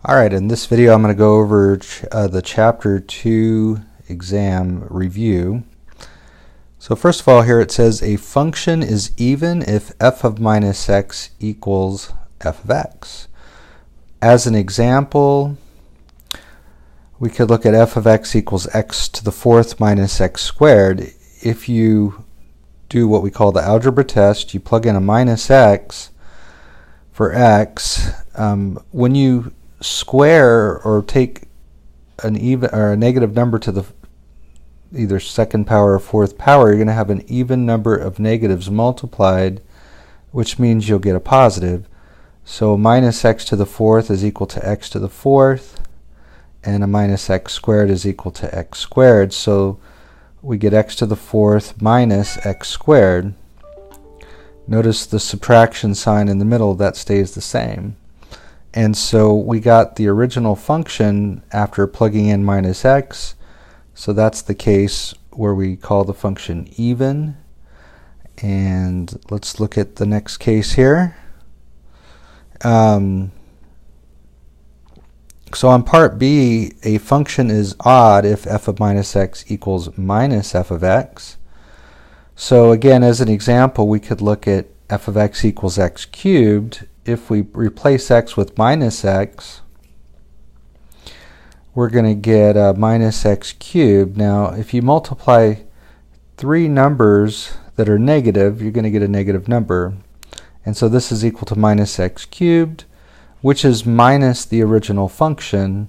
Alright, in this video I'm going to go over the Chapter 2 exam review. So first of all, here it says a function is even if f of minus x equals f of x. As an example, we could look at f of x equals x to the fourth minus x squared. If you do what we call the algebra test, you plug in a minus x for x. When you square or take an even or a negative number to the either second power or fourth power, you're going to have an even number of negatives multiplied, which means you'll get a positive. So minus x to the fourth is equal to x to the fourth, and a minus x squared is equal to x squared. So we get x to the fourth minus x squared. Notice the subtraction sign in the middle, that stays the same. And so we got the original function after plugging in minus x. So that's the case where we call the function even. And let's look at the next case here. So on part B, a function is odd if f of minus x equals minus f of x. So again, as an example, we could look at f of x equals x cubed. If we replace x with minus x, we're going to get minus x cubed. Now, if you multiply three numbers that are negative, you're going to get a negative number. And so this is equal to minus x cubed, which is minus the original function,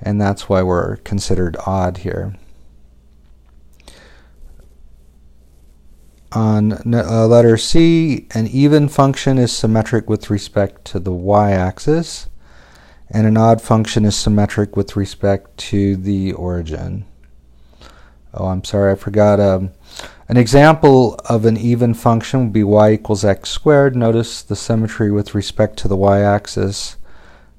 and that's why we're considered odd here. On letter C, an even function is symmetric with respect to the y-axis, and an odd function is symmetric with respect to the origin. Oh, I'm sorry, I forgot. An example of an even function would be y equals x squared. Notice the symmetry with respect to the y-axis.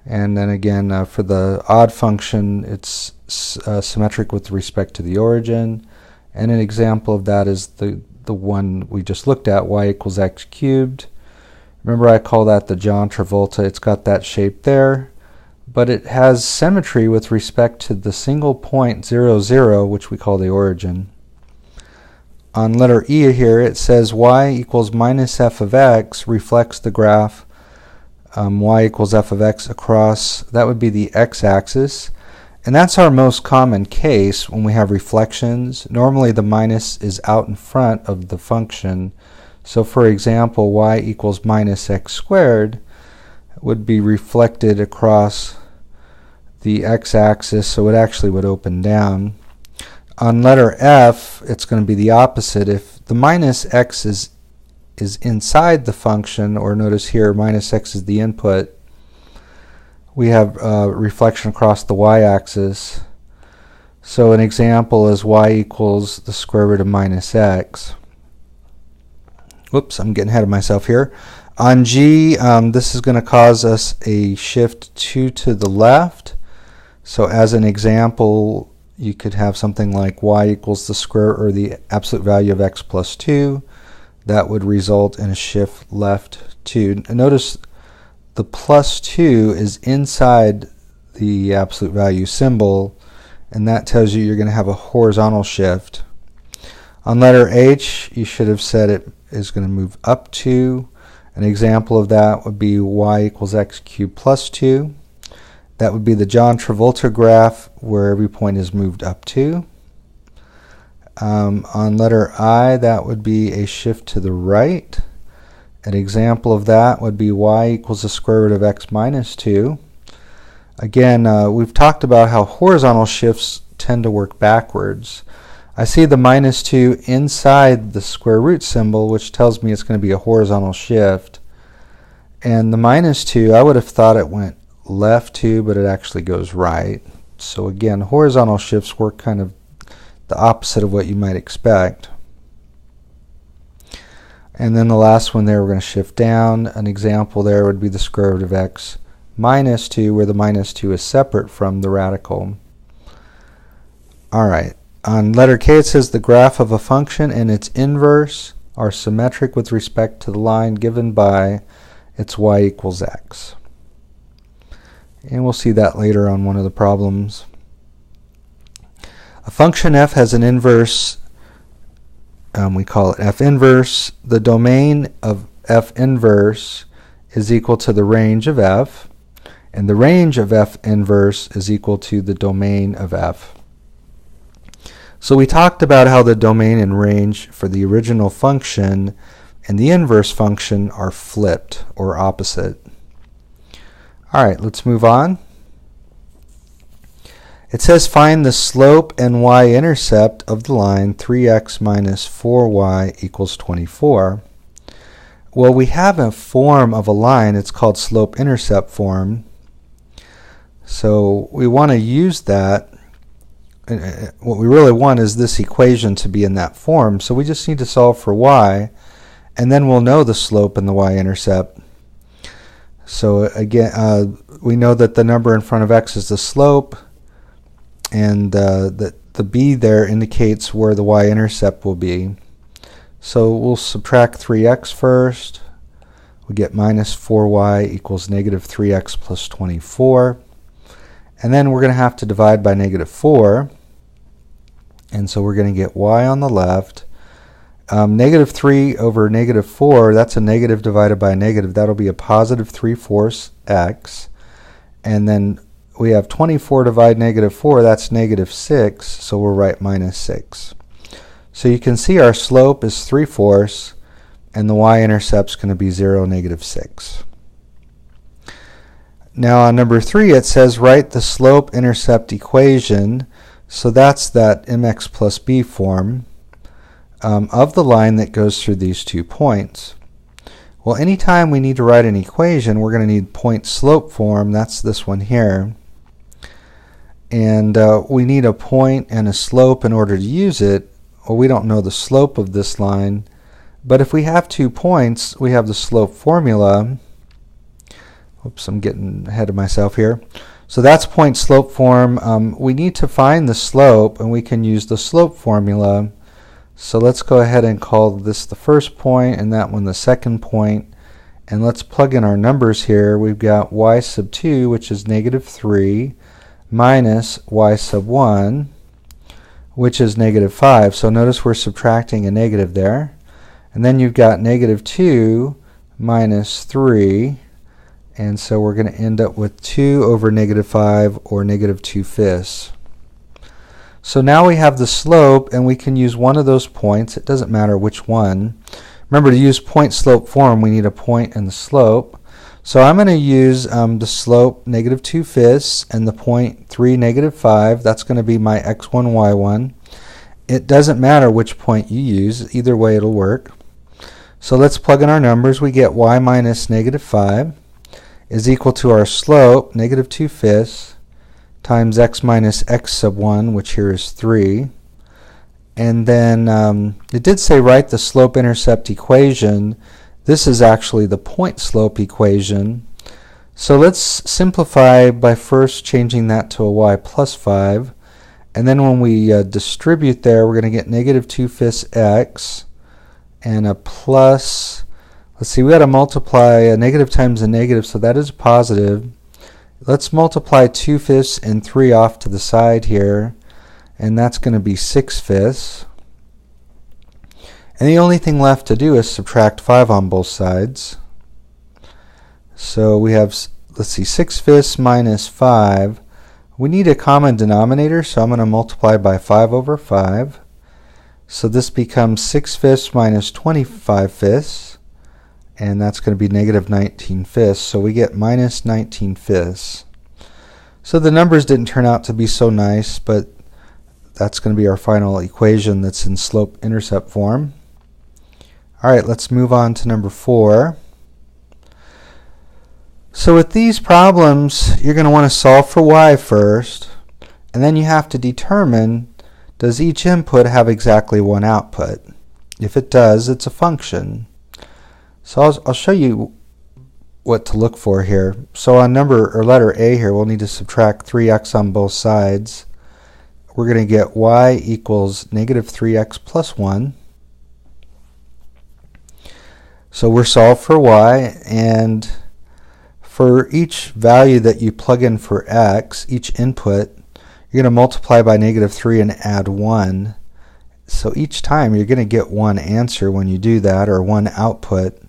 And then again, for the odd function, it's symmetric with respect to the origin. And an example of that is the one we just looked at, y equals x cubed. Remember, I call that the John Travolta. It's got that shape there, but it has symmetry with respect to the single point 0, 0, which we call the origin. On letter E here, it says y equals minus f of x reflects the graph y equals f of x across, that would be the x-axis. And that's our most common case when we have reflections. Normally the minus is out in front of the function. So for example, y equals minus x squared would be reflected across the x-axis, so it actually would open down. On letter F, it's going to be the opposite. If the minus x is inside the function, or notice here minus x is the input, we have reflection across the y-axis. So an example is y equals the square root of minus x. Whoops, I'm getting ahead of myself here. On G, this is going to cause us a shift 2 to the left. So as an example, you could have something like y equals the square or the absolute value of x plus 2. That would result in a shift left 2. And notice the plus 2 is inside the absolute value symbol, and that tells you you're going to have a horizontal shift. On letter H, you should have said it is going to move up 2. An example of that would be y equals x cubed plus 2. That would be the John Travolta graph where every point is moved up 2. On letter I, that would be a shift to the right. An example of that would be y equals the square root of x minus 2. Again, we've talked about how horizontal shifts tend to work backwards. I see the minus 2 inside the square root symbol, which tells me it's going to be a horizontal shift. And the minus 2, I would have thought it went left 2, but it actually goes right. So again, horizontal shifts work kind of the opposite of what you might expect. And then the last one there, we're going to shift down. An example there would be the square root of x minus 2, where the minus 2 is separate from the radical. All right. On letter K, it says the graph of a function and its inverse are symmetric with respect to the line given by its y equals x. And we'll see that later on one of the problems. A function f has an inverse, we call it f inverse. The domain of f inverse is equal to the range of f, and the range of f inverse is equal to the domain of f. So we talked about how the domain and range for the original function and the inverse function are flipped or opposite. All right, let's move on. It says find the slope and y-intercept of the line 3x minus 4y equals 24. Well, we have a form of a line. It's called slope-intercept form. So we want to use that. What we really want is this equation to be in that form. So we just need to solve for y, and then we'll know the slope and the y-intercept. So again, we know that the number in front of x is the slope, and that the b there indicates where the y-intercept will be. So we'll subtract 3x first. We get minus 4y equals negative 3x plus 24. And then we're going to have to divide by negative 4. And so we're going to get y on the left. Negative 3 over negative 4, that's a negative divided by a negative. That'll be a positive 3/4 x. And then we have 24 divided negative 4, that's negative 6. So we'll write minus 6. So you can see our slope is 3/4, and the y-intercept is going to be 0, negative 6. Now on number 3, it says write the slope-intercept equation. So that's that mx plus b form of the line that goes through these 2 points. Well, anytime we need to write an equation, we're going to need point-slope form. That's this one here. And we need a point and a slope in order to use it. Well, we don't know the slope of this line, but if we have 2 points, we have the slope formula. Oops, I'm getting ahead of myself here. So that's point-slope form. We need to find the slope, and we can use the slope formula. So let's go ahead and call this the first point, and that one the second point. And let's plug in our numbers here. We've got y sub 2, which is negative 3, minus y sub 1, which is negative 5. So notice we're subtracting a negative there. And then you've got negative 2 minus 3. And so we're going to end up with 2 over negative 5, or negative 2/5. So now we have the slope, and we can use one of those points. It doesn't matter which one. Remember, to use point-slope form, we need a point and the slope. So I'm going to use the slope negative 2/5 and the point 3, negative 5. That's going to be my x1, y1. It doesn't matter which point you use. Either way it'll work. So let's plug in our numbers. We get y minus negative 5 is equal to our slope, negative 2/5, times x minus x sub 1, which here is 3. And then it did say write the slope-intercept equation. This is actually the point-slope equation. So let's simplify by first changing that to a y plus 5. And then when we distribute there, we're going to get negative 2/5 x and a plus, let's see, we got to multiply a negative times a negative, so that is positive. Let's multiply 2/5 and 3 off to the side here, and that's going to be 6/5. And the only thing left to do is subtract 5 on both sides. So we have, let's see, 6/5 minus 5. We need a common denominator, so I'm going to multiply by 5 over 5. So this becomes 6/5 minus 25/5, and that's going to be negative 19/5. So we get minus 19/5. So the numbers didn't turn out to be so nice, but that's going to be our final equation that's in slope-intercept form. All right, let's move on to number 4. So with these problems, you're going to want to solve for y first, and then you have to determine, does each input have exactly one output? If it does, it's a function. So I'll show you what to look for here. So on letter A here, we'll need to subtract 3x on both sides. We're going to get y equals negative 3x plus 1. So we're solved for y, and for each value that you plug in for x, each input, you're going to multiply by -3 and add 1. So each time you're going to get one answer when you do that, or one output.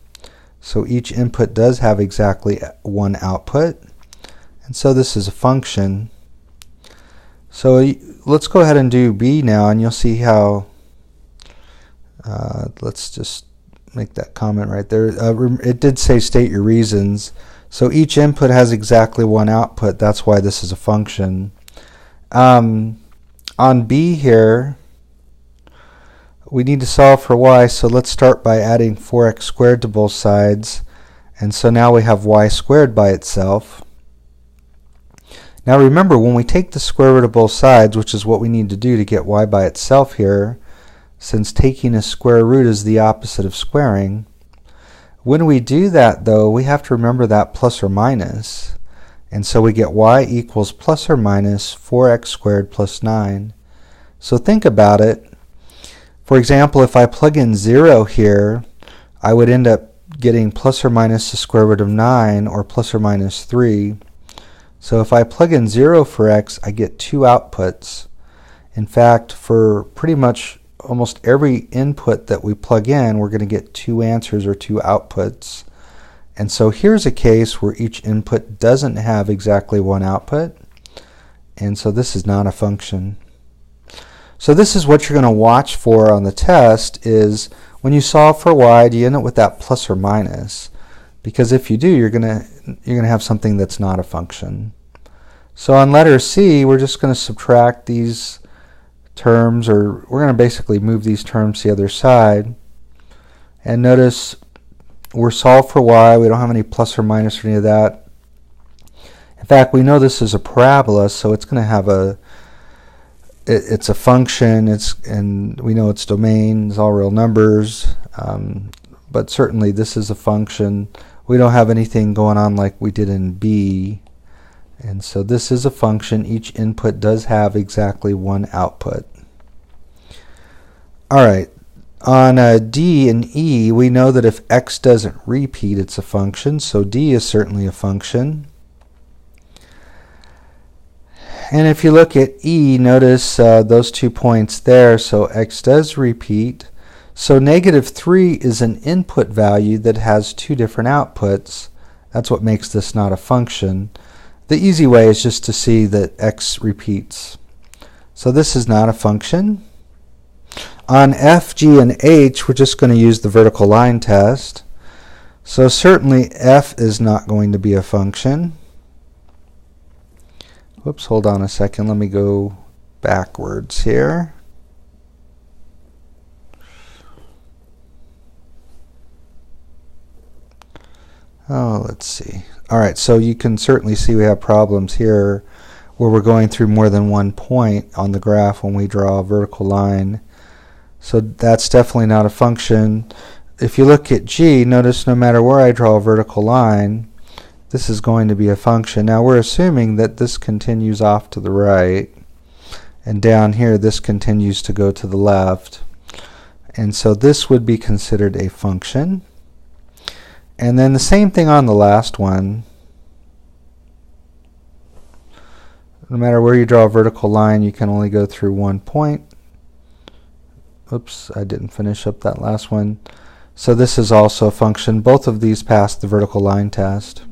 So each input does have exactly one output. And so this is a function. So let's go ahead and do b now, and you'll see how, let's just make that comment right there. It did say state your reasons. So each input has exactly one output. That's why this is a function. On b here, we need to solve for y, so let's start by adding 4x squared to both sides. And so now we have y squared by itself. Now remember, when we take the square root of both sides, which is what we need to do to get y by itself here, since taking a square root is the opposite of squaring, when we do that though, we have to remember that plus or minus. And so we get y equals plus or minus 4x squared plus 9. So think about it. For example, if I plug in 0 here, I would end up getting plus or minus the square root of 9, or plus or minus 3. So if I plug in 0 for x, I get two outputs. In fact, for pretty much almost every input that we plug in, we're going to get two answers or two outputs. And so here's a case where each input doesn't have exactly one output, and so this is not a function. So this is what you're going to watch for on the test, is when you solve for y, do you end up with that plus or minus? Because if you do, you're going to have something that's not a function. So on letter C, we're just going to subtract these terms, or we're going to basically move these terms to the other side. And notice we're solved for y. We don't have any plus or minus or any of that. In fact, we know this is a parabola, so it's going to have it's a function, and we know its domain is all real numbers, but certainly this is a function. We don't have anything going on like we did in B, and so this is a function. Each input does have exactly one output. Alright, on D and E, we know that if x doesn't repeat, it's a function, so D is certainly a function. And if you look at E, notice those 2 points there, so x does repeat. So -3 is an input value that has two different outputs. That's what makes this not a function. The easy way is just to see that x repeats. So this is not a function. On F, G, and H, we're just going to use the vertical line test. So certainly F is not going to be a function. Whoops, hold on a second. Let me go backwards here. Oh, let's see. All right, so you can certainly see we have problems here where we're going through more than one point on the graph when we draw a vertical line. So that's definitely not a function. If you look at G, notice no matter where I draw a vertical line, this is going to be a function. Now we're assuming that this continues off to the right, and down here this continues to go to the left. And so this would be considered a function. And then the same thing on the last one. No matter where you draw a vertical line, you can only go through one point. Oops, I didn't finish up that last one. So this is also a function. Both of these pass the vertical line test.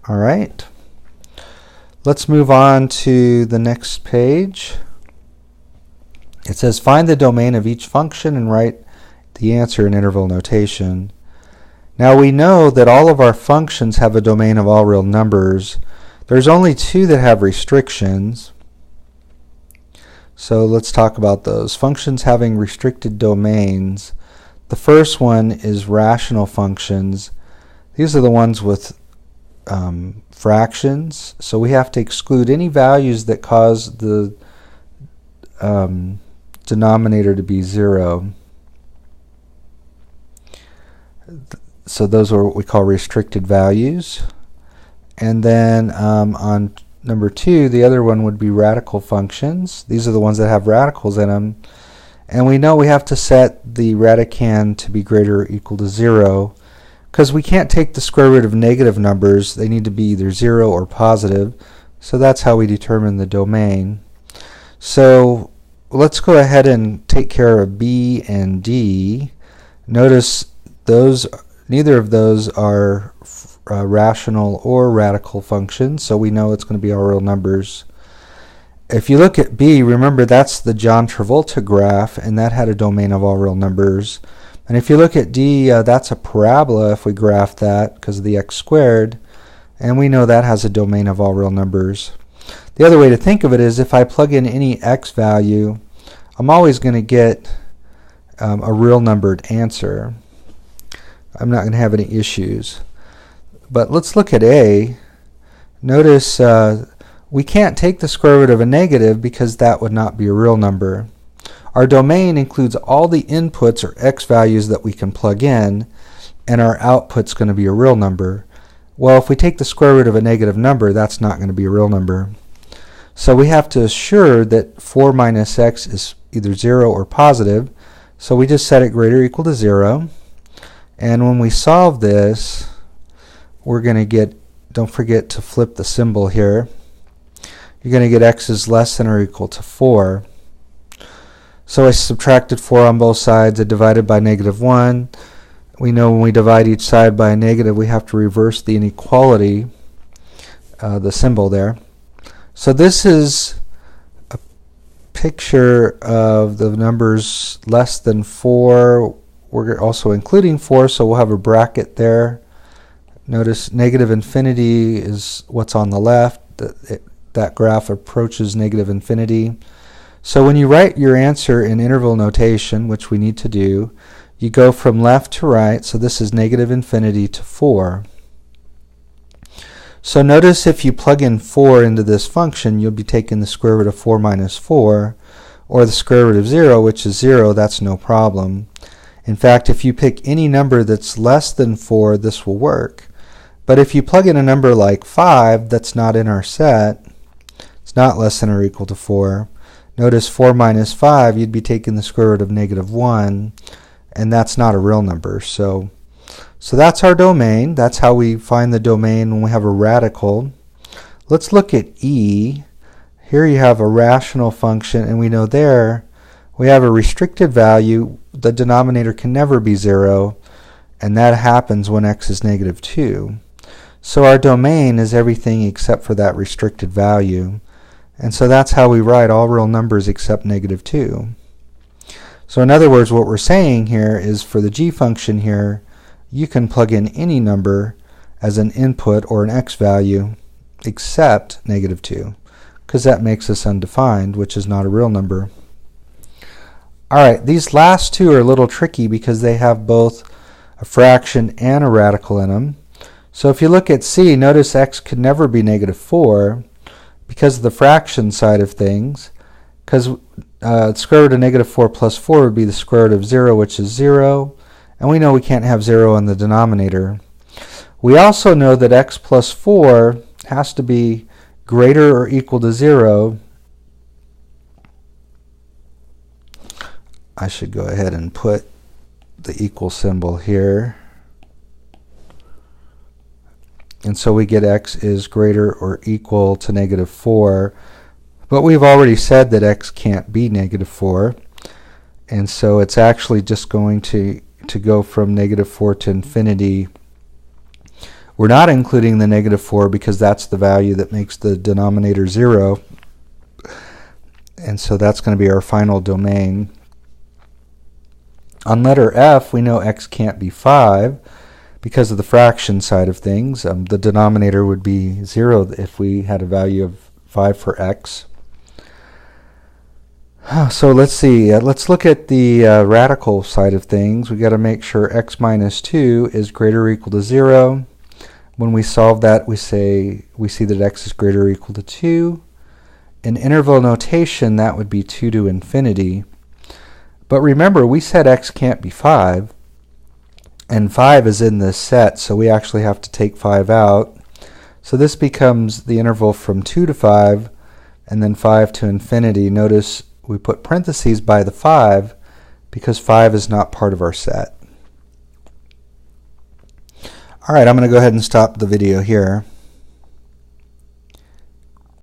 All right. Let's move on to the next page. It says find the domain of each function and write the answer in interval notation. Now we know that all of our functions have a domain of all real numbers. There's only two that have restrictions. So let's talk about those. Functions having restricted domains. The first one is rational functions. These are the ones with fractions. So we have to exclude any values that cause the denominator to be 0. So those are what we call restricted values. And then on number 2, the other one would be radical functions. These are the ones that have radicals in them. And we know we have to set the radicand to be greater or equal to 0. because we can't take the square root of negative numbers. They need to be either 0 or positive. So that's how we determine the domain. So let's go ahead and take care of B and D. Notice neither of those are rational or radical functions, so we know it's going to be all real numbers. If you look at B, remember that's the John Travolta graph, and that had a domain of all real numbers. And if you look at D, that's a parabola if we graph that because of the x squared, and we know that has a domain of all real numbers. The other way to think of it is if I plug in any x value, I'm always going to get a real numbered answer. I'm not going to have any issues. But let's look at A. Notice we can't take the square root of a negative because that would not be a real number. Our domain includes all the inputs or x values that we can plug in, and our output's going to be a real number. Well, if we take the square root of a negative number, that's not going to be a real number. So we have to assure that 4 minus x is either 0 or positive. So we just set it greater or equal to 0. And when we solve this, we're going to get, don't forget to flip the symbol here, you're going to get x is less than or equal to 4. So I subtracted 4 on both sides. I divided by -1. We know when we divide each side by a negative, we have to reverse the inequality, the symbol there. So this is a picture of the numbers less than 4. We're also including 4, so we'll have a bracket there. Notice negative infinity is what's on the left. That graph approaches negative infinity. So when you write your answer in interval notation, which we need to do, you go from left to right. So this is negative infinity to 4. So notice if you plug in 4 into this function, you'll be taking the square root of 4 minus 4, or the square root of 0, which is 0. That's no problem. In fact, if you pick any number that's less than 4, this will work. But if you plug in a number like 5 that's not in our set, it's not less than or equal to 4. Notice 4 minus 5, you'd be taking the square root of -1, and that's not a real number. So that's our domain. That's how we find the domain when we have a radical. Let's look at E. Here you have a rational function, and we know there we have a restricted value. The denominator can never be 0, and that happens when x is -2. So our domain is everything except for that restricted value. And so that's how we write all real numbers except -2. So in other words, what we're saying here is for the g function here, you can plug in any number as an input or an x value except -2, because that makes us undefined, which is not a real number. Alright, these last two are a little tricky because they have both a fraction and a radical in them. So if you look at C, notice x could never be -4 because of the fraction side of things, because square root of -4 plus 4 would be the square root of 0, which is 0, and we know we can't have 0 in the denominator. We also know that x plus 4 has to be greater or equal to 0. I should go ahead and put the equal symbol here. And so we get x is greater or equal to -4. But we've already said that x can't be -4. And so it's actually just going to go from -4 to infinity. We're not including the -4 because that's the value that makes the denominator 0. And so that's going to be our final domain. On letter F, we know x can't be 5 because of the fraction side of things. The denominator would be 0 if we had a value of 5 for x. So let's see. Let's look at the radical side of things. We've got to make sure x minus 2 is greater or equal to 0. When we solve that, we see that x is greater or equal to 2. In interval notation, that would be 2 to infinity. But remember, we said x can't be 5, and 5 is in this set, so we actually have to take 5 out. So this becomes the interval from 2 to 5, and then 5 to infinity. Notice we put parentheses by the 5 because 5 is not part of our set. All right, I'm going to go ahead and stop the video here.